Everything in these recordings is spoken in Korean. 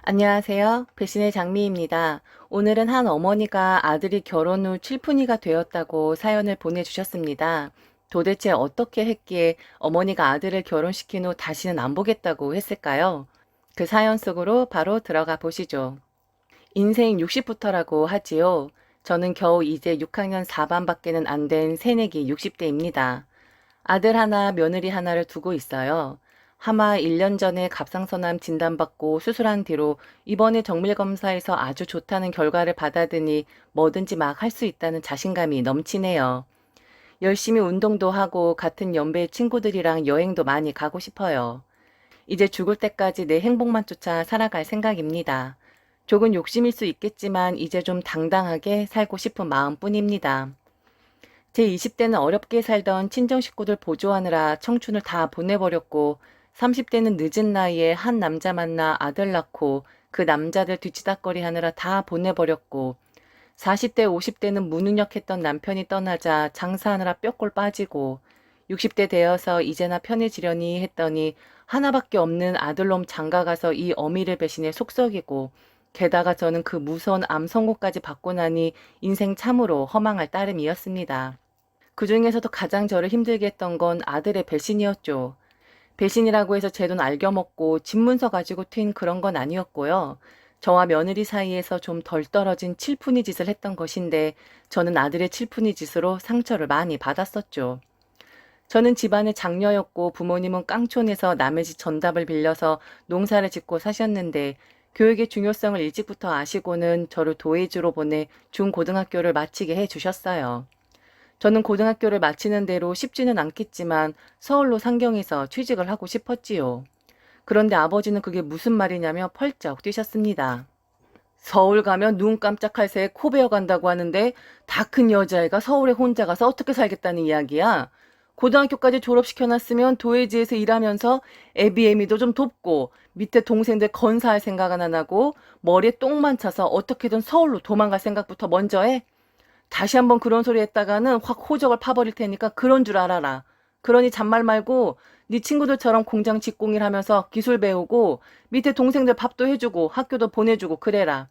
안녕하세요. 배신의 장미입니다. 오늘은 한 어머니가 아들이 결혼 후 칠푼이가 되었다고 사연을 보내주셨습니다. 도대체 어떻게 했기에 어머니가 아들을 결혼시킨 후 다시는 안 보겠다고 했을까요? 그 사연 속으로 바로 들어가 보시죠. 인생 60부터라고 하지요. 저는 겨우 이제 6학년 4반밖에는 안 된 새내기 60대입니다. 아들 하나, 며느리 하나를 두고 있어요. 하마 1년 전에 갑상선암 진단받고 수술한 뒤로 이번에 정밀검사에서 아주 좋다는 결과를 받아드니 뭐든지 막 할 수 있다는 자신감이 넘치네요. 열심히 운동도 하고 같은 연배 친구들이랑 여행도 많이 가고 싶어요. 이제 죽을 때까지 내 행복만 쫓아 살아갈 생각입니다. 조금 욕심일 수 있겠지만 이제 좀 당당하게 살고 싶은 마음뿐입니다. 제 20대는 어렵게 살던 친정 식구들 보조하느라 청춘을 다 보내버렸고 30대는 늦은 나이에 한 남자 만나 아들 낳고 그 남자들 뒤치다꺼리 하느라 다 보내버렸고 40대 50대는 무능력했던 남편이 떠나자 장사하느라 뼈골 빠지고 60대 되어서 이제나 편해지려니 했더니 하나밖에 없는 아들놈 장가가서 이 어미를 배신해 속썩이고 게다가 저는 그 무서운 암 선고까지 받고 나니 인생 참으로 허망할 따름이었습니다. 그 중에서도 가장 저를 힘들게 했던 건 아들의 배신이었죠. 배신이라고 해서 제 돈 알겨먹고 집문서 가지고 튄 그런 건 아니었고요. 저와 며느리 사이에서 좀 덜 떨어진 칠푼이 짓을 했던 것인데 저는 아들의 칠푼이 짓으로 상처를 많이 받았었죠. 저는 집안의 장녀였고 부모님은 깡촌에서 남의 집 전답을 빌려서 농사를 짓고 사셨는데 교육의 중요성을 일찍부터 아시고는 저를 도예지로 보내 중고등학교를 마치게 해주셨어요. 저는 고등학교를 마치는 대로 쉽지는 않겠지만 서울로 상경해서 취직을 하고 싶었지요. 그런데 아버지는 그게 무슨 말이냐며 펄쩍 뛰셨습니다. 서울 가면 눈 깜짝할 새에 코 베어 간다고 하는데 다 큰 여자애가 서울에 혼자 가서 어떻게 살겠다는 이야기야. 고등학교까지 졸업시켜놨으면 도예지에서 일하면서 애비애미도 좀 돕고 밑에 동생들 건사할 생각은 안 하고 머리에 똥만 차서 어떻게든 서울로 도망갈 생각부터 먼저 해. 다시 한번 그런 소리 했다가는 확 호적을 파버릴 테니까 그런 줄 알아라. 그러니 잔말 말고 네 친구들처럼 공장 직공일 하면서 기술 배우고 밑에 동생들 밥도 해주고 학교도 보내주고 그래라.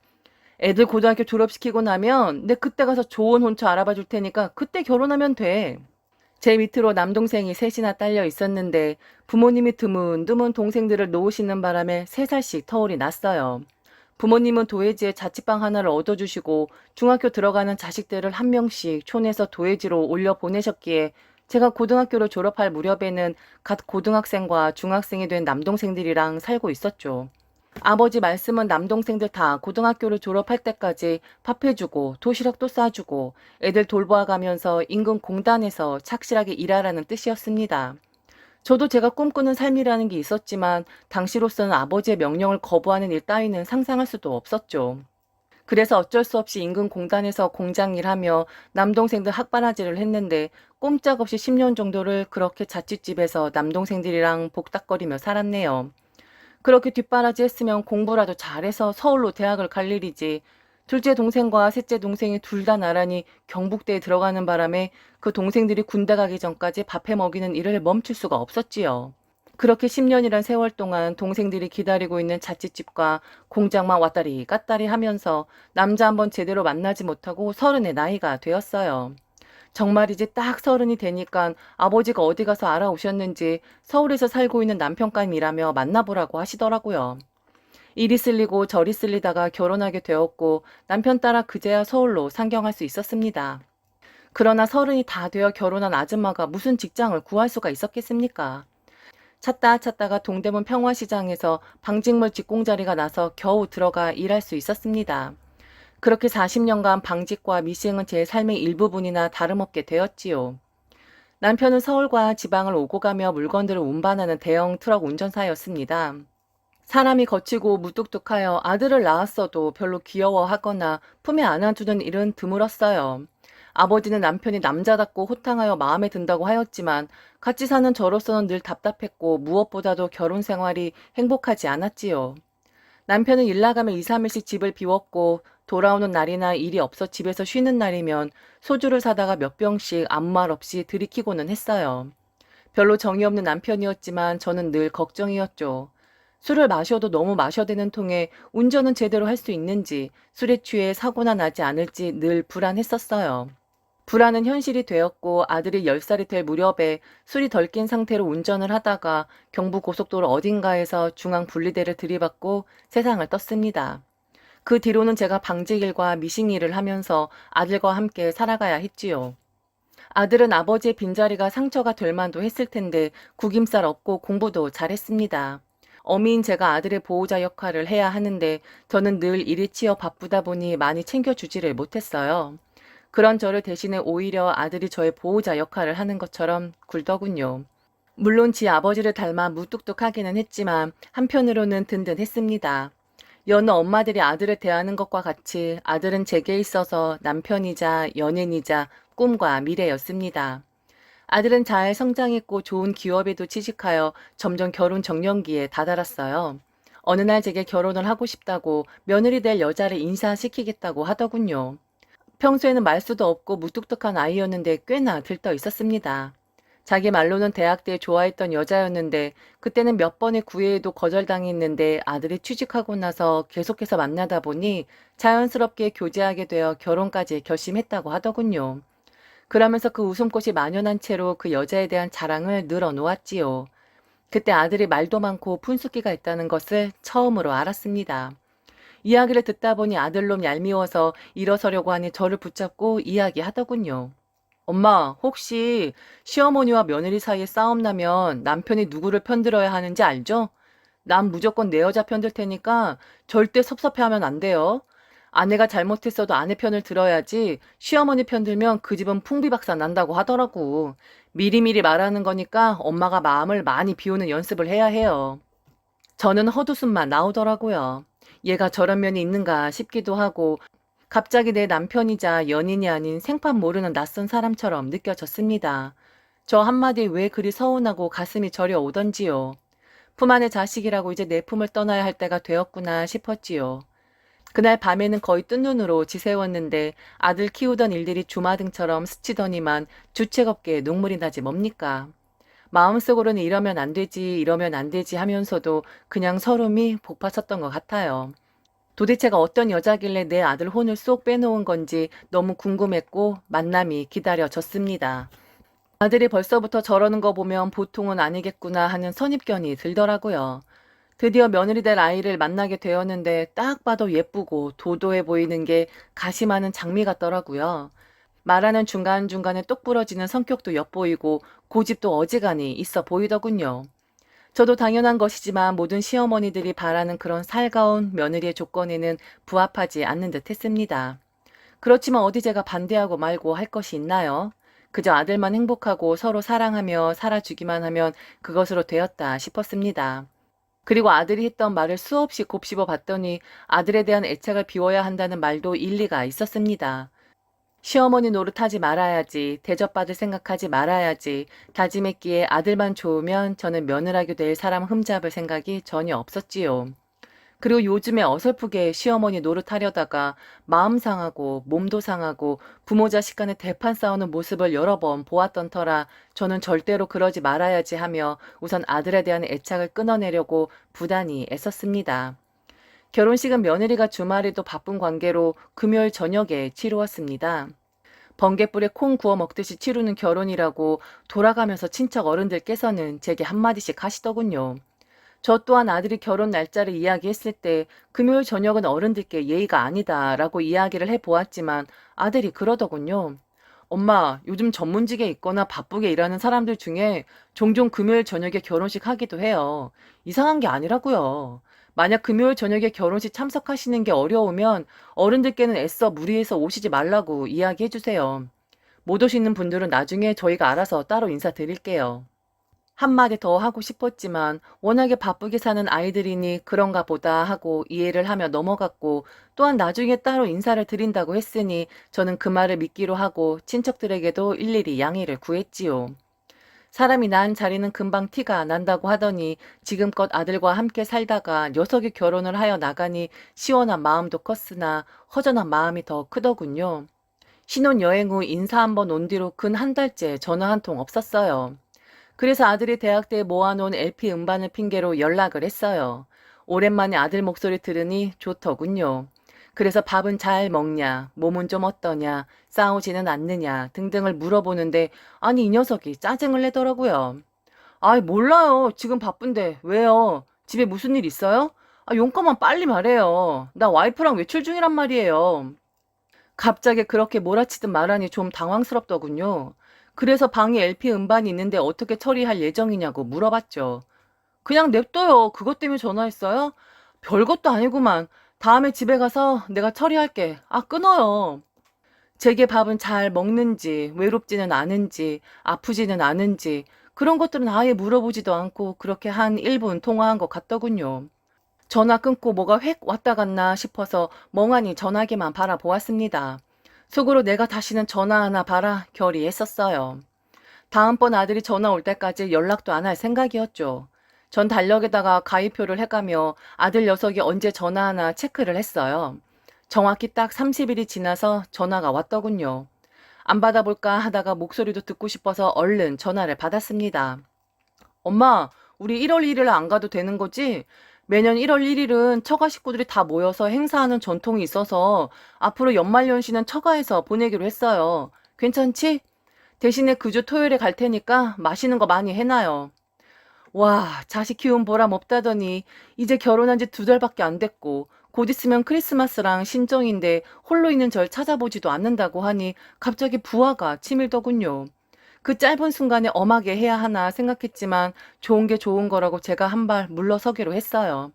애들 고등학교 졸업시키고 나면 내 그때 가서 좋은 혼처 알아봐 줄 테니까 그때 결혼하면 돼. 제 밑으로 남동생이 셋이나 딸려 있었는데 부모님이 드문드문 동생들을 놓으시는 바람에 3살씩 터울이 났어요. 부모님은 도예지에 자취방 하나를 얻어주시고 중학교 들어가는 자식들을 한 명씩 촌에서 도예지로 올려 보내셨기에 제가 고등학교를 졸업할 무렵에는 갓 고등학생과 중학생이 된 남동생들이랑 살고 있었죠. 아버지 말씀은 남동생들 다 고등학교를 졸업할 때까지 밥 해주고 도시락도 싸주고 애들 돌봐가면서 인근 공단에서 착실하게 일하라는 뜻이었습니다. 저도 제가 꿈꾸는 삶이라는 게 있었지만 당시로서는 아버지의 명령을 거부하는 일 따위는 상상할 수도 없었죠. 그래서 어쩔 수 없이 인근 공단에서 공장 일하며 남동생들 학바라지를 했는데 꼼짝없이 10년 정도를 그렇게 자취집에서 남동생들이랑 복닥거리며 살았네요. 그렇게 뒷바라지 했으면 공부라도 잘해서 서울로 대학을 갈 일이지. 둘째 동생과 셋째 동생이 둘 다 나란히 경북대에 들어가는 바람에 그 동생들이 군대 가기 전까지 밥해 먹이는 일을 멈출 수가 없었지요. 그렇게 10년이란 세월 동안 동생들이 기다리고 있는 자취집과 공장만 왔다리 갔다리 하면서 남자 한번 제대로 만나지 못하고 30의 나이가 되었어요. 정말이지 딱 30이 되니까 아버지가 어디 가서 알아오셨는지 서울에서 살고 있는 남편감이라며 만나보라고 하시더라고요. 이리 쓸리고 저리 쓸리다가 결혼하게 되었고 남편 따라 그제야 서울로 상경할 수 있었습니다. 그러나 30이 다 되어 결혼한 아줌마가 무슨 직장을 구할 수가 있었겠습니까? 찾다 찾다가 동대문 평화시장에서 방직물 직공자리가 나서 겨우 들어가 일할 수 있었습니다. 그렇게 40년간 방직과 미싱은 제 삶의 일부분이나 다름없게 되었지요. 남편은 서울과 지방을 오고 가며 물건들을 운반하는 대형 트럭 운전사였습니다. 사람이 거치고 무뚝뚝하여 아들을 낳았어도 별로 귀여워하거나 품에 안아주는 일은 드물었어요. 아버지는 남편이 남자답고 호탕하여 마음에 든다고 하였지만 같이 사는 저로서는 늘 답답했고 무엇보다도 결혼 생활이 행복하지 않았지요. 남편은 일 나가면 2, 3일씩 집을 비웠고 돌아오는 날이나 일이 없어 집에서 쉬는 날이면 소주를 사다가 몇 병씩 아무 말 없이 들이키고는 했어요. 별로 정이 없는 남편이었지만 저는 늘 걱정이었죠. 술을 마셔도 너무 마셔대는 통에 운전은 제대로 할 수 있는지, 술에 취해 사고나 나지 않을지 늘 불안했었어요. 불안은 현실이 되었고 아들이 10살이 될 무렵에 술이 덜 깬 상태로 운전을 하다가 경부고속도로 어딘가에서 중앙 분리대를 들이받고 세상을 떴습니다. 그 뒤로는 제가 방직일과 미싱일을 하면서 아들과 함께 살아가야 했지요. 아들은 아버지의 빈자리가 상처가 될 만도 했을 텐데 구김살 없고 공부도 잘했습니다. 어미인 제가 아들의 보호자 역할을 해야 하는데 저는 늘 일이 치여 바쁘다 보니 많이 챙겨주지를 못했어요. 그런 저를 대신해 오히려 아들이 저의 보호자 역할을 하는 것처럼 굴더군요. 물론 지 아버지를 닮아 무뚝뚝하기는 했지만 한편으로는 든든했습니다. 여느 엄마들이 아들을 대하는 것과 같이 아들은 제게 있어서 남편이자 연인이자 꿈과 미래였습니다. 아들은 잘 성장했고 좋은 기업에도 취직하여 점점 결혼 정년기에 다다랐어요. 어느 날 제게 결혼을 하고 싶다고 며느리 될 여자를 인사시키겠다고 하더군요. 평소에는 말수도 없고 무뚝뚝한 아이였는데 꽤나 들떠 있었습니다. 자기 말로는 대학 때 좋아했던 여자였는데 그때는 몇 번의 구애에도 거절당했는데 아들이 취직하고 나서 계속해서 만나다 보니 자연스럽게 교제하게 되어 결혼까지 결심했다고 하더군요. 그러면서 그 웃음꽃이 만연한 채로 그 여자에 대한 자랑을 늘어놓았지요. 그때 아들이 말도 많고 푼숙기가 있다는 것을 처음으로 알았습니다. 이야기를 듣다 보니 아들놈 얄미워서 일어서려고 하니 저를 붙잡고 이야기하더군요. 엄마, 혹시 시어머니와 며느리 사이에 싸움 나면 남편이 누구를 편들어야 하는지 알죠? 난 무조건 내 여자 편들 테니까 절대 섭섭해하면 안 돼요. 아내가 잘못했어도 아내 편을 들어야지 시어머니 편 들면 그 집은 풍비박산 난다고 하더라고. 미리미리 말하는 거니까 엄마가 마음을 많이 비우는 연습을 해야 해요. 저는 헛웃음만 나오더라고요. 얘가 저런 면이 있는가 싶기도 하고 갑자기 내 남편이자 연인이 아닌 생판 모르는 낯선 사람처럼 느껴졌습니다. 저 한마디에 왜 그리 서운하고 가슴이 저려 오던지요. 품 안의 자식이라고 이제 내 품을 떠나야 할 때가 되었구나 싶었지요. 그날 밤에는 거의 뜬 눈으로 지새웠는데 아들 키우던 일들이 주마등처럼 스치더니만 주책 없게 눈물이 나지 뭡니까. 마음속으로는 이러면 안 되지, 이러면 안 되지 하면서도 그냥 서름이 복받쳤던 것 같아요. 도대체가 어떤 여자길래 내 아들 혼을 쏙 빼놓은 건지 너무 궁금했고 만남이 기다려졌습니다. 아들이 벌써부터 저러는 거 보면 보통은 아니겠구나 하는 선입견이 들더라고요. 드디어 며느리 될 아이를 만나게 되었는데 딱 봐도 예쁘고 도도해 보이는 게 가시 많은 장미 같더라고요. 말하는 중간중간에 똑 부러지는 성격도 엿보이고 고집도 어지간히 있어 보이더군요. 저도 당연한 것이지만 모든 시어머니들이 바라는 그런 살가운 며느리의 조건에는 부합하지 않는 듯 했습니다. 그렇지만 어디 제가 반대하고 말고 할 것이 있나요? 그저 아들만 행복하고 서로 사랑하며 살아주기만 하면 그것으로 되었다 싶었습니다. 그리고 아들이 했던 말을 수없이 곱씹어 봤더니 아들에 대한 애착을 비워야 한다는 말도 일리가 있었습니다. 시어머니 노릇하지 말아야지, 대접받을 생각하지 말아야지, 다짐했기에 아들만 좋으면 저는 며느라게 될 사람 흠잡을 생각이 전혀 없었지요. 그리고 요즘에 어설프게 시어머니 노릇하려다가 마음 상하고 몸도 상하고 부모 자식 간에 대판 싸우는 모습을 여러 번 보았던 터라 저는 절대로 그러지 말아야지 하며 우선 아들에 대한 애착을 끊어내려고 부단히 애썼습니다. 결혼식은 며느리가 주말에도 바쁜 관계로 금요일 저녁에 치루었습니다. 번갯불에 콩 구워 먹듯이 치루는 결혼이라고 돌아가면서 친척 어른들께서는 제게 한마디씩 하시더군요. 저 또한 아들이 결혼 날짜를 이야기했을 때 금요일 저녁은 어른들께 예의가 아니다라고 이야기를 해보았지만 아들이 그러더군요. 엄마, 요즘 전문직에 있거나 바쁘게 일하는 사람들 중에 종종 금요일 저녁에 결혼식 하기도 해요. 이상한 게 아니라고요. 만약 금요일 저녁에 결혼식 참석하시는 게 어려우면 어른들께는 애써 무리해서 오시지 말라고 이야기해 주세요. 못 오시는 분들은 나중에 저희가 알아서 따로 인사드릴게요. 한마디 더 하고 싶었지만 워낙에 바쁘게 사는 아이들이니 그런가 보다 하고 이해를 하며 넘어갔고 또한 나중에 따로 인사를 드린다고 했으니 저는 그 말을 믿기로 하고 친척들에게도 일일이 양해를 구했지요. 사람이 난 자리는 금방 티가 난다고 하더니 지금껏 아들과 함께 살다가 녀석이 결혼을 하여 나가니 시원한 마음도 컸으나 허전한 마음이 더 크더군요. 신혼여행 후 인사 한번 온 뒤로 근 한 달째 전화 한 통 없었어요. 그래서 아들이 대학 때 모아놓은 LP 음반을 핑계로 연락을 했어요. 오랜만에 아들 목소리 들으니 좋더군요. 그래서 밥은 잘 먹냐, 몸은 좀 어떠냐, 싸우지는 않느냐 등등을 물어보는데 아니 이 녀석이 짜증을 내더라고요. 아이 몰라요. 지금 바쁜데 왜요? 집에 무슨 일 있어요? 아 용건만 빨리 말해요. 나 와이프랑 외출 중이란 말이에요. 갑자기 그렇게 몰아치듯 말하니 좀 당황스럽더군요. 그래서 방에 LP 음반이 있는데 어떻게 처리할 예정이냐고 물어봤죠. 그냥 냅둬요. 그것 때문에 전화했어요? 별것도 아니구만. 다음에 집에 가서 내가 처리할게. 아, 끊어요. 제게 밥은 잘 먹는지, 외롭지는 않은지, 아프지는 않은지, 그런 것들은 아예 물어보지도 않고 그렇게 한 1분 통화한 것 같더군요. 전화 끊고 뭐가 획 왔다 갔나 싶어서 멍하니 전화기만 바라보았습니다. 속으로 내가 다시는 전화 하나 봐라 결의했었어요. 다음번 아들이 전화 올 때까지 연락도 안 할 생각이었죠. 전 달력에다가 가입표를 해가며 아들 녀석이 언제 전화하나 체크를 했어요. 정확히 딱 30일이 지나서 전화가 왔더군요. 안 받아볼까 하다가 목소리도 듣고 싶어서 얼른 전화를 받았습니다. 엄마, 우리 1월 1일 안 가도 되는 거지? 매년 1월 1일은 처가 식구들이 다 모여서 행사하는 전통이 있어서 앞으로 연말연시는 처가에서 보내기로 했어요. 괜찮지? 대신에 그 주 토요일에 갈 테니까 맛있는 거 많이 해놔요. 와, 자식 키운 보람 없다더니 이제 결혼한 지 2달밖에 안 됐고 곧 있으면 크리스마스랑 신정인데 홀로 있는 절 찾아보지도 않는다고 하니 갑자기 부하가 치밀더군요. 그 짧은 순간에 엄하게 해야 하나 생각했지만 좋은 게 좋은 거라고 제가 한 발 물러서기로 했어요.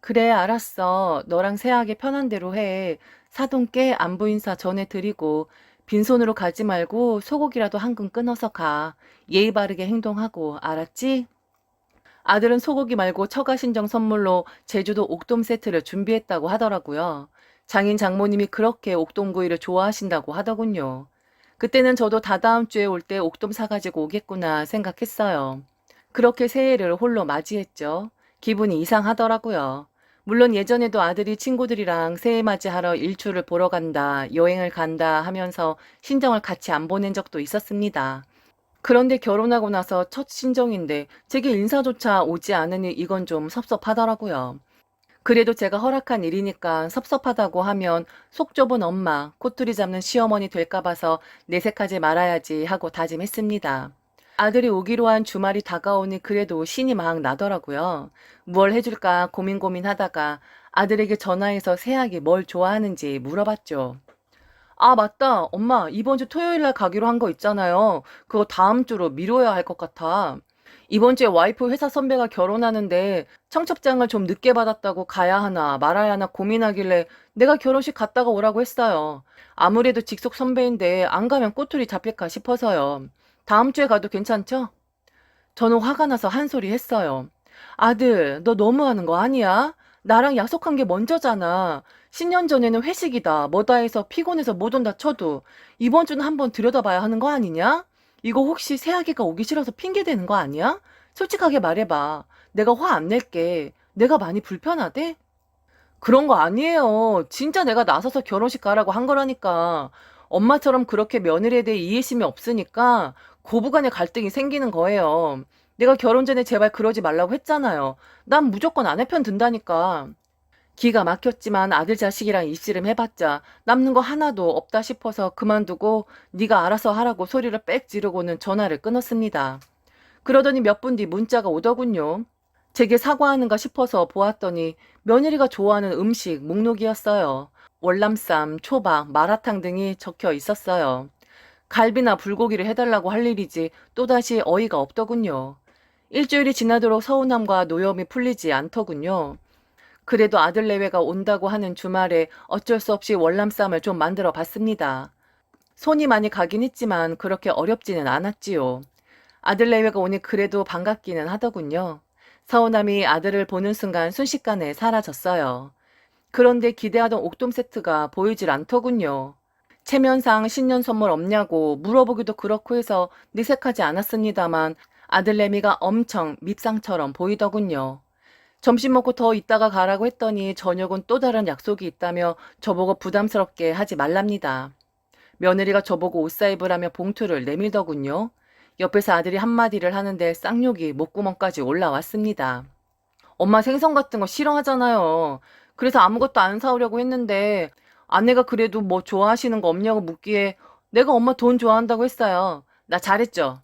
그래, 알았어. 너랑 세하게 편한 대로 해. 사돈께 안부 인사 전해드리고 빈손으로 가지 말고 소고기라도 한 근 끊어서 가. 예의 바르게 행동하고 알았지? 아들은 소고기 말고 처가 신정 선물로 제주도 옥돔 세트를 준비했다고 하더라고요. 장인 장모님이 그렇게 옥돔구이를 좋아하신다고 하더군요. 그때는 저도 다다음 주에 올 때 옥돔 사가지고 오겠구나 생각했어요. 그렇게 새해를 홀로 맞이했죠. 기분이 이상하더라고요. 물론 예전에도 아들이 친구들이랑 새해 맞이하러 일출을 보러 간다, 여행을 간다 하면서 신정을 같이 안 보낸 적도 있었습니다. 그런데 결혼하고 나서 첫 신정인데 제게 인사조차 오지 않으니 이건 좀 섭섭하더라고요. 그래도 제가 허락한 일이니까 섭섭하다고 하면 속 좁은 엄마, 코투리 잡는 시어머니 될까 봐서 내색하지 말아야지 하고 다짐했습니다. 아들이 오기로 한 주말이 다가오니 그래도 신이 막 나더라고요. 뭘 해줄까 고민하다가 아들에게 전화해서 세학이 뭘 좋아하는지 물어봤죠. 아, 맞다. 엄마, 이번 주 토요일 날 가기로 한 거 있잖아요. 그거 다음 주로 미뤄야 할 것 같아. 이번 주에 와이프 회사 선배가 결혼하는데 청첩장을 좀 늦게 받았다고 가야 하나 말아야 하나 고민하길래 내가 결혼식 갔다가 오라고 했어요. 아무래도 직속 선배인데 안 가면 꼬투리 잡힐까 싶어서요. 다음 주에 가도 괜찮죠? 저는 화가 나서 한 소리 했어요. 아들, 너 너무하는 거 아니야? 나랑 약속한 게 먼저잖아. 10년 전에는 회식이다, 뭐다 해서 피곤해서 못 온다 쳐도 이번 주는 한번 들여다봐야 하는 거 아니냐? 이거 혹시 새아기가 오기 싫어서 핑계 대는 거 아니야? 솔직하게 말해봐. 내가 화 안 낼게. 내가 많이 불편하대? 그런 거 아니에요. 진짜 내가 나서서 결혼식 가라고 한 거라니까. 엄마처럼 그렇게 며느리에 대해 이해심이 없으니까 고부간의 갈등이 생기는 거예요. 내가 결혼 전에 제발 그러지 말라고 했잖아요. 난 무조건 아내 편 든다니까. 기가 막혔지만 아들 자식이랑 입씨름 해봤자 남는 거 하나도 없다 싶어서 그만두고 네가 알아서 하라고 소리를 빽 지르고는 전화를 끊었습니다. 그러더니 몇 분 뒤 문자가 오더군요. 제게 사과하는가 싶어서 보았더니 며느리가 좋아하는 음식 목록이었어요. 월남쌈, 초밥, 마라탕 등이 적혀 있었어요. 갈비나 불고기를 해달라고 할 일이지 또다시 어이가 없더군요. 일주일이 지나도록 서운함과 노여움이 풀리지 않더군요. 그래도 아들 내외가 온다고 하는 주말에 어쩔 수 없이 월남쌈을 좀 만들어 봤습니다. 손이 많이 가긴 했지만 그렇게 어렵지는 않았지요. 아들 내외가 오니 그래도 반갑기는 하더군요. 서운함이 아들을 보는 순간 순식간에 사라졌어요. 그런데 기대하던 옥돔 세트가 보이질 않더군요. 체면상 신년 선물 없냐고 물어보기도 그렇고 해서 내색하지 않았습니다만 아들 내미가 엄청 밉상처럼 보이더군요. 점심 먹고 더 있다가 가라고 했더니 저녁은 또 다른 약속이 있다며 저보고 부담스럽게 하지 말랍니다. 며느리가 저보고 옷 사입으라며 봉투를 내밀더군요. 옆에서 아들이 한마디를 하는데 쌍욕이 목구멍까지 올라왔습니다. 엄마 생선 같은 거 싫어하잖아요. 그래서 아무것도 안 사오려고 했는데 아내가 그래도 뭐 좋아하시는 거 없냐고 묻기에 내가 엄마 돈 좋아한다고 했어요. 나 잘했죠?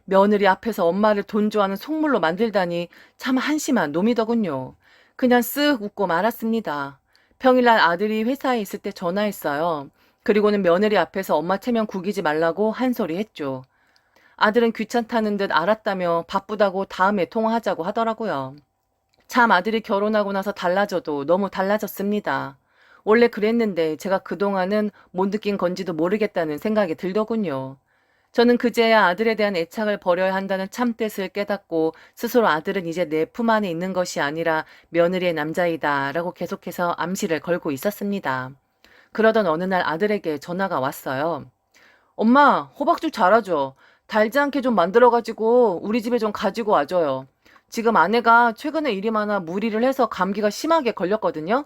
며느리 앞에서 엄마를 돈 좋아하는 속물로 만들다니 참 한심한 놈이더군요. 그냥 쓱 웃고 말았습니다. 평일날 아들이 회사에 있을 때 전화했어요. 그리고는 며느리 앞에서 엄마 체면 구기지 말라고 한 소리 했죠. 아들은 귀찮다는 듯 알았다며 바쁘다고 다음에 통화하자고 하더라고요. 참 아들이 결혼하고 나서 달라져도 너무 달라졌습니다. 원래 그랬는데 제가 그동안은 못 느낀 건지도 모르겠다는 생각이 들더군요. 저는 그제야 아들에 대한 애착을 버려야 한다는 참뜻을 깨닫고 스스로 아들은 이제 내 품 안에 있는 것이 아니라 며느리의 남자이다 라고 계속해서 암시를 걸고 있었습니다. 그러던 어느 날 아들에게 전화가 왔어요. 엄마, 호박죽 잘하죠? 달지 않게 좀 만들어가지고 우리 집에 좀 가지고 와줘요. 지금 아내가 최근에 일이 많아 무리를 해서 감기가 심하게 걸렸거든요.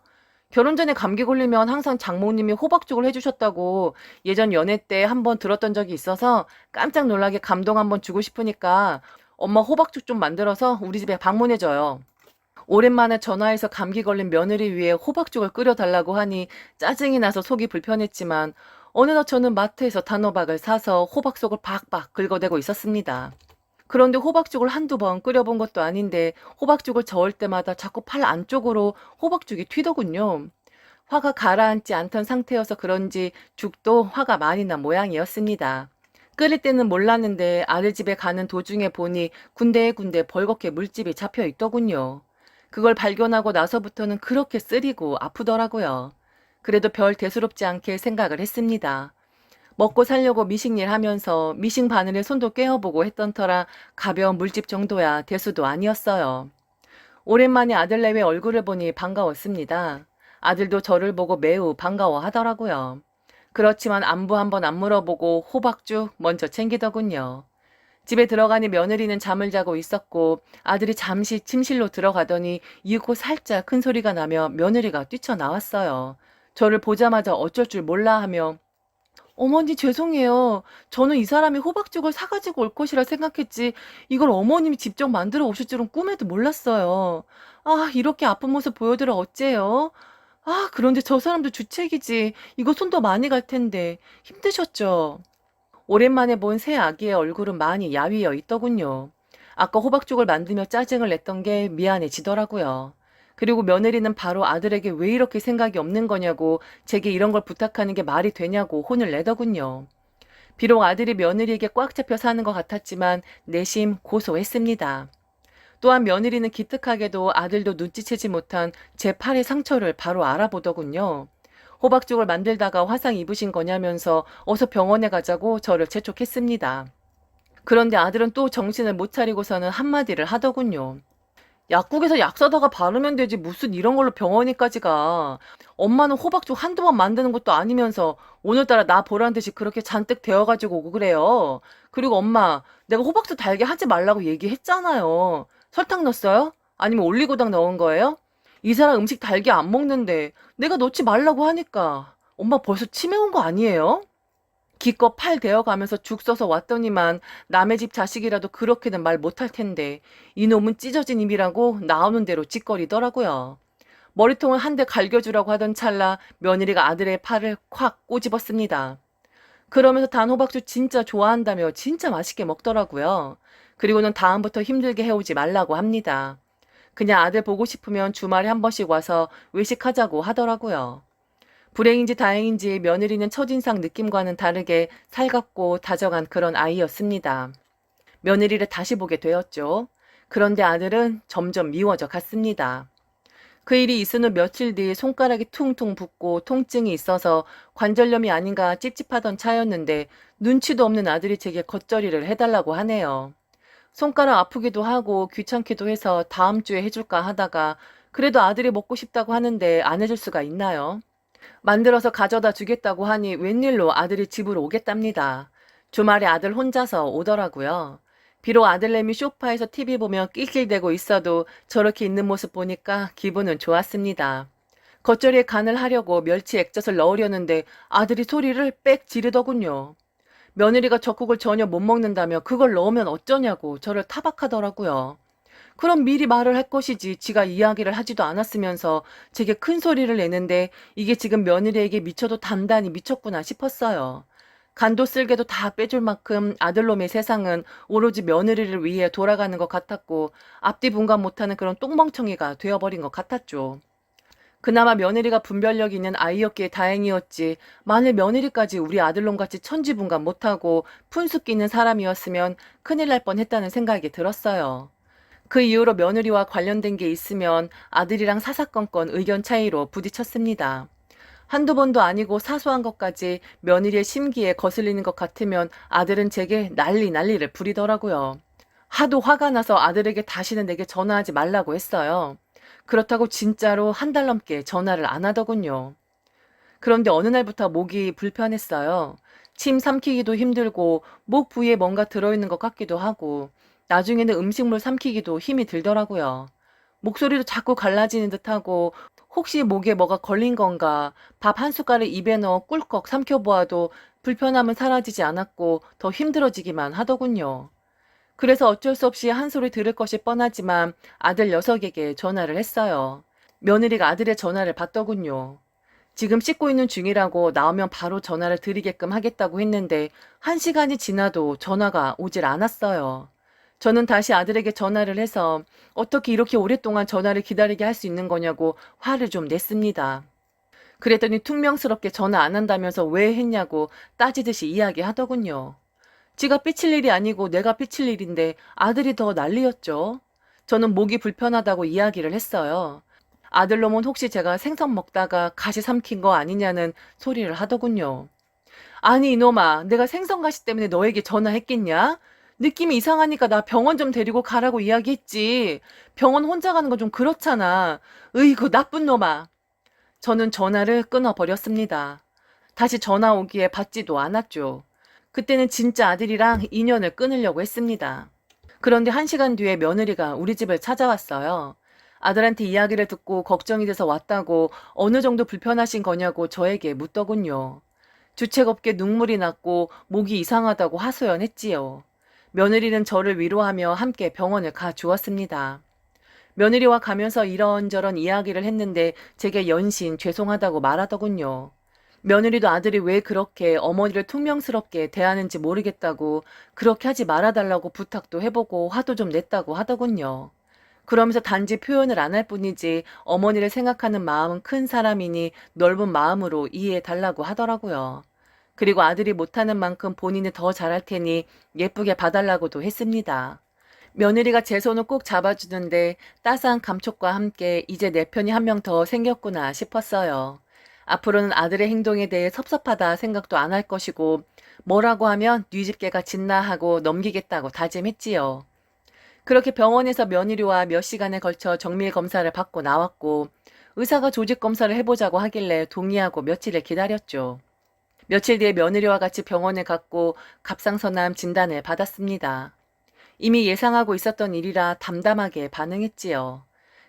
결혼 전에 감기 걸리면 항상 장모님이 호박죽을 해주셨다고 예전 연애 때 한번 들었던 적이 있어서 깜짝 놀라게 감동 한번 주고 싶으니까 엄마 호박죽 좀 만들어서 우리 집에 방문해줘요. 오랜만에 전화해서 감기 걸린 며느리 위해 호박죽을 끓여달라고 하니 짜증이 나서 속이 불편했지만 어느덧 저는 마트에서 단호박을 사서 호박 속을 박박 긁어대고 있었습니다. 그런데 호박죽을 한두 번 끓여본 것도 아닌데 호박죽을 저을 때마다 자꾸 팔 안쪽으로 호박죽이 튀더군요. 화가 가라앉지 않던 상태여서 그런지 죽도 화가 많이 난 모양이었습니다. 끓일 때는 몰랐는데 아들 집에 가는 도중에 보니 군데군데 벌겋게 물집이 잡혀 있더군요. 그걸 발견하고 나서부터는 그렇게 쓰리고 아프더라고요. 그래도 별 대수롭지 않게 생각을 했습니다. 먹고 살려고 미식일 하면서 미싱 바늘에 손도 꿰어보고 했던 터라 가벼운 물집 정도야 대수도 아니었어요. 오랜만에 아들내외 얼굴을 보니 반가웠습니다. 아들도 저를 보고 매우 반가워하더라고요. 그렇지만 안부 한번 안 물어보고 호박죽 먼저 챙기더군요. 집에 들어가니 며느리는 잠을 자고 있었고 아들이 잠시 침실로 들어가더니 이윽고 살짝 큰 소리가 나며 며느리가 뛰쳐나왔어요. 저를 보자마자 어쩔 줄 몰라 하며 어머니 죄송해요. 저는 이 사람이 호박죽을 사가지고 올 것이라 생각했지 이걸 어머님이 직접 만들어 오실 줄은 꿈에도 몰랐어요. 아, 이렇게 아픈 모습 보여드려 어째요? 아, 그런데 저 사람도 주책이지. 이거 손도 많이 갈 텐데. 힘드셨죠? 오랜만에 본 새 아기의 얼굴은 많이 야위어 있더군요. 아까 호박죽을 만들며 짜증을 냈던 게 미안해지더라고요. 그리고 며느리는 바로 아들에게 왜 이렇게 생각이 없는 거냐고 제게 이런 걸 부탁하는 게 말이 되냐고 혼을 내더군요. 비록 아들이 며느리에게 꽉 잡혀 사는 것 같았지만 내심 고소했습니다. 또한 며느리는 기특하게도 아들도 눈치채지 못한 제 팔의 상처를 바로 알아보더군요. 호박죽을 만들다가 화상 입으신 거냐면서 어서 병원에 가자고 저를 재촉했습니다. 그런데 아들은 또 정신을 못 차리고서는 한마디를 하더군요. 약국에서 약 사다가 바르면 되지 무슨 이런 걸로 병원에까지 가. 엄마는 호박죽 한두 번 만드는 것도 아니면서 오늘따라 나 보란 듯이 그렇게 잔뜩 데워가지고 오고 그래요. 그리고 엄마, 내가 호박죽 달게 하지 말라고 얘기했잖아요. 설탕 넣었어요? 아니면 올리고당 넣은 거예요? 이 사람 음식 달게 안 먹는데 내가 넣지 말라고 하니까 엄마 벌써 치매 온 거 아니에요? 기껏 팔 대어가면서 죽 써서 왔더니만 남의 집 자식이라도 그렇게는 말 못할 텐데 이놈은 찢어진 입이라고 나오는 대로 찌꺼리더라고요. 머리통을 한 대 갈겨주라고 하던 찰나 며느리가 아들의 팔을 콱 꼬집었습니다. 그러면서 단호박죽 진짜 좋아한다며 진짜 맛있게 먹더라고요. 그리고는 다음부터 힘들게 해오지 말라고 합니다. 그냥 아들 보고 싶으면 주말에 한 번씩 와서 외식하자고 하더라고요. 불행인지 다행인지 며느리는 첫인상 느낌과는 다르게 살갑고 다정한 그런 아이였습니다. 며느리를 다시 보게 되었죠. 그런데 아들은 점점 미워져 갔습니다. 그 일이 있은 후 며칠 뒤 손가락이 퉁퉁 붓고 통증이 있어서 관절염이 아닌가 찝찝하던 차였는데 눈치도 없는 아들이 제게 겉절이를 해달라고 하네요. 손가락 아프기도 하고 귀찮기도 해서 다음 주에 해줄까 하다가 그래도 아들이 먹고 싶다고 하는데 안 해줄 수가 있나요? 만들어서 가져다 주겠다고 하니 웬일로 아들이 집으로 오겠답니다. 주말에 아들 혼자서 오더라고요. 비록 아들내미 소파에서 TV 보며 낄낄대고 있어도 저렇게 있는 모습 보니까 기분은 좋았습니다. 겉절이에 간을 하려고 멸치 액젓을 넣으려는데 아들이 소리를 빽 지르더군요. 며느리가 젓국을 전혀 못 먹는다며 그걸 넣으면 어쩌냐고 저를 타박하더라고요. 그럼 미리 말을 할 것이지 지가 이야기를 하지도 않았으면서 제게 큰 소리를 내는데 이게 지금 며느리에게 미쳐도 단단히 미쳤구나 싶었어요. 간도 쓸개도 다 빼줄 만큼 아들놈의 세상은 오로지 며느리를 위해 돌아가는 것 같았고 앞뒤 분간 못하는 그런 똥멍청이가 되어버린 것 같았죠. 그나마 며느리가 분별력 있는 아이였기에 다행이었지 만일 며느리까지 우리 아들놈같이 천지분간 못하고 푼수 끼는 사람이었으면 큰일 날 뻔했다는 생각이 들었어요. 그 이후로 며느리와 관련된 게 있으면 아들이랑 사사건건 의견 차이로 부딪혔습니다. 한두 번도 아니고 사소한 것까지 며느리의 심기에 거슬리는 것 같으면 아들은 제게 난리를 부리더라고요. 하도 화가 나서 아들에게 다시는 내게 전화하지 말라고 했어요. 그렇다고 진짜로 한 달 넘게 전화를 안 하더군요. 그런데 어느 날부터 목이 불편했어요. 침 삼키기도 힘들고 목 부위에 뭔가 들어있는 것 같기도 하고 나중에는 음식물 삼키기도 힘이 들더라고요. 목소리도 자꾸 갈라지는 듯하고 혹시 목에 뭐가 걸린 건가 밥 한 숟갈을 입에 넣어 꿀꺽 삼켜보아도 불편함은 사라지지 않았고 더 힘들어지기만 하더군요. 그래서 어쩔 수 없이 한 소리 들을 것이 뻔하지만 아들 녀석에게 전화를 했어요. 며느리가 아들의 전화를 받더군요. 지금 씻고 있는 중이라고 나오면 바로 전화를 드리게끔 하겠다고 했는데 1시간이 지나도 전화가 오질 않았어요. 저는 다시 아들에게 전화를 해서 어떻게 이렇게 오랫동안 전화를 기다리게 할 수 있는 거냐고 화를 좀 냈습니다. 그랬더니 퉁명스럽게 전화 안 한다면서 왜 했냐고 따지듯이 이야기하더군요. 지가 삐칠 일이 아니고 내가 삐칠 일인데 아들이 더 난리였죠. 저는 목이 불편하다고 이야기를 했어요. 아들놈은 혹시 제가 생선 먹다가 가시 삼킨 거 아니냐는 소리를 하더군요. 아니 이놈아, 내가 생선 가시 때문에 너에게 전화했겠냐? 느낌이 이상하니까 나 병원 좀 데리고 가라고 이야기했지. 병원 혼자 가는 거 좀 그렇잖아. 으이구 나쁜 놈아. 저는 전화를 끊어버렸습니다. 다시 전화 오기에 받지도 않았죠. 그때는 진짜 아들이랑 인연을 끊으려고 했습니다. 그런데 1시간 뒤에 며느리가 우리 집을 찾아왔어요. 아들한테 이야기를 듣고 걱정이 돼서 왔다고 어느 정도 불편하신 거냐고 저에게 묻더군요. 주책 없게 눈물이 났고 목이 이상하다고 하소연했지요. 며느리는 저를 위로하며 함께 병원을 가 주었습니다. 며느리와 가면서 이런저런 이야기를 했는데 제게 연신 죄송하다고 말하더군요. 며느리도 아들이 왜 그렇게 어머니를 퉁명스럽게 대하는지 모르겠다고 그렇게 하지 말아달라고 부탁도 해보고 화도 좀 냈다고 하더군요. 그러면서 단지 표현을 안 할 뿐이지 어머니를 생각하는 마음은 큰 사람이니 넓은 마음으로 이해해달라고 하더라고요. 그리고 아들이 못하는 만큼 본인이 더 잘할 테니 예쁘게 봐달라고도 했습니다. 며느리가 제 손을 꼭 잡아주는데 따스한 감촉과 함께 이제 내 편이 한 명 더 생겼구나 싶었어요. 앞으로는 아들의 행동에 대해 섭섭하다 생각도 안 할 것이고 뭐라고 하면 네 집게가 짖나 하고 넘기겠다고 다짐했지요. 그렇게 병원에서 며느리와 몇 시간에 걸쳐 정밀 검사를 받고 나왔고 의사가 조직 검사를 해보자고 하길래 동의하고 며칠을 기다렸죠. 며칠 뒤에 며느리와 같이 병원에 갔고 갑상선암 진단을 받았습니다. 이미 예상하고 있었던 일이라 담담하게 반응했지요.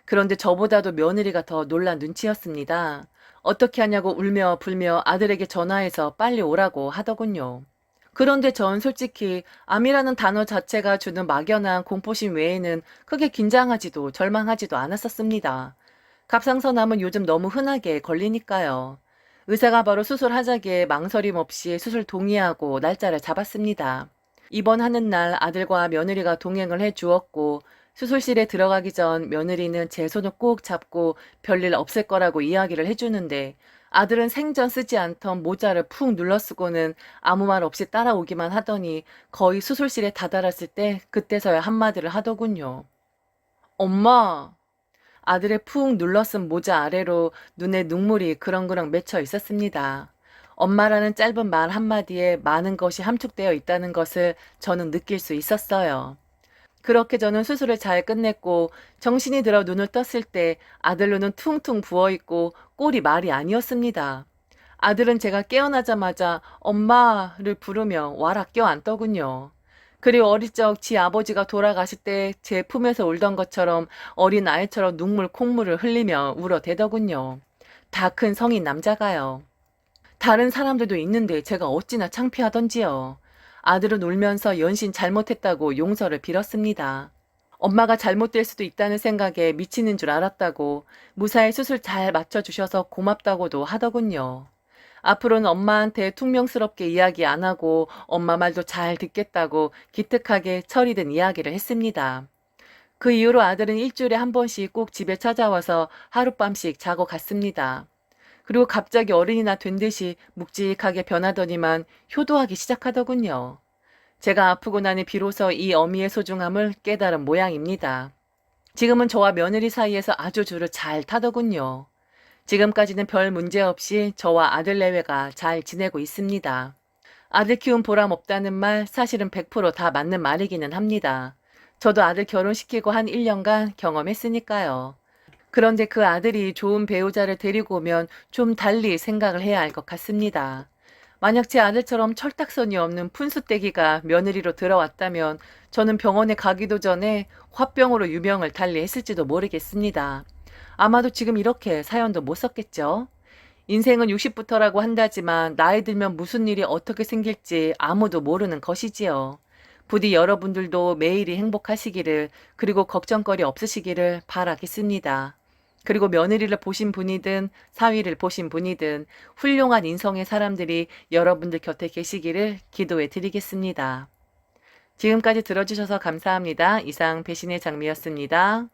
그런데 저보다도 며느리가 더 놀란 눈치였습니다. 어떻게 하냐고 울며 불며 아들에게 전화해서 빨리 오라고 하더군요. 그런데 전 솔직히 암이라는 단어 자체가 주는 막연한 공포심 외에는 크게 긴장하지도 절망하지도 않았었습니다. 갑상선암은 요즘 너무 흔하게 걸리니까요. 의사가 바로 수술하자기에 망설임 없이 수술 동의하고 날짜를 잡았습니다. 입원하는 날 아들과 며느리가 동행을 해 주었고 수술실에 들어가기 전 며느리는 제 손을 꼭 잡고 별일 없을 거라고 이야기를 해주는데 아들은 생전 쓰지 않던 모자를 푹 눌러쓰고는 아무 말 없이 따라오기만 하더니 거의 수술실에 다다랐을 때 그때서야 한마디를 하더군요. 엄마! 아들의 푹 눌러쓴 모자 아래로 눈에 눈물이 그렁그렁 맺혀 있었습니다. 엄마라는 짧은 말 한마디에 많은 것이 함축되어 있다는 것을 저는 느낄 수 있었어요. 그렇게 저는 수술을 잘 끝냈고 정신이 들어 눈을 떴을 때 아들 눈은 퉁퉁 부어있고 꼴이 말이 아니었습니다. 아들은 제가 깨어나자마자 엄마를 부르며 와락 껴안더군요. 그리고 어릴 적 지 아버지가 돌아가실 때 제 품에서 울던 것처럼 어린 아이처럼 눈물 콧물을 흘리며 울어대더군요. 다 큰 성인 남자가요. 다른 사람들도 있는데 제가 어찌나 창피하던지요. 아들은 울면서 연신 잘못했다고 용서를 빌었습니다. 엄마가 잘못될 수도 있다는 생각에 미치는 줄 알았다고 무사히 수술 잘 맞춰주셔서 고맙다고도 하더군요. 앞으로는 엄마한테 퉁명스럽게 이야기 안 하고 엄마 말도 잘 듣겠다고 기특하게 철이 든 이야기를 했습니다. 그 이후로 아들은 일주일에 한 번씩 꼭 집에 찾아와서 하룻밤씩 자고 갔습니다. 그리고 갑자기 어른이나 된 듯이 묵직하게 변하더니만 효도하기 시작하더군요. 제가 아프고 나니 비로소 이 어미의 소중함을 깨달은 모양입니다. 지금은 저와 며느리 사이에서 아주 줄을 잘 타더군요. 지금까지는 별 문제 없이 저와 아들 내외가 잘 지내고 있습니다. 아들 키운 보람 없다는 말 사실은 100%다 맞는 말이기는 합니다. 저도 아들 결혼시키고 한 1년간 경험했으니까요. 그런데 그 아들이 좋은 배우자를 데리고 오면 좀 달리 생각을 해야 할 것 같습니다. 만약 제 아들처럼 철딱선이 없는 푼수떼기가 며느리로 들어왔다면 저는 병원에 가기도 전에 화병으로 유명을 달리 했을지도 모르겠습니다. 아마도 지금 이렇게 사연도 못 썼겠죠? 인생은 60부터라고 한다지만 나이 들면 무슨 일이 어떻게 생길지 아무도 모르는 것이지요. 부디 여러분들도 매일이 행복하시기를 그리고 걱정거리 없으시기를 바라겠습니다. 그리고 며느리를 보신 분이든 사위를 보신 분이든 훌륭한 인성의 사람들이 여러분들 곁에 계시기를 기도해 드리겠습니다. 지금까지 들어주셔서 감사합니다. 이상 배신의 장미였습니다.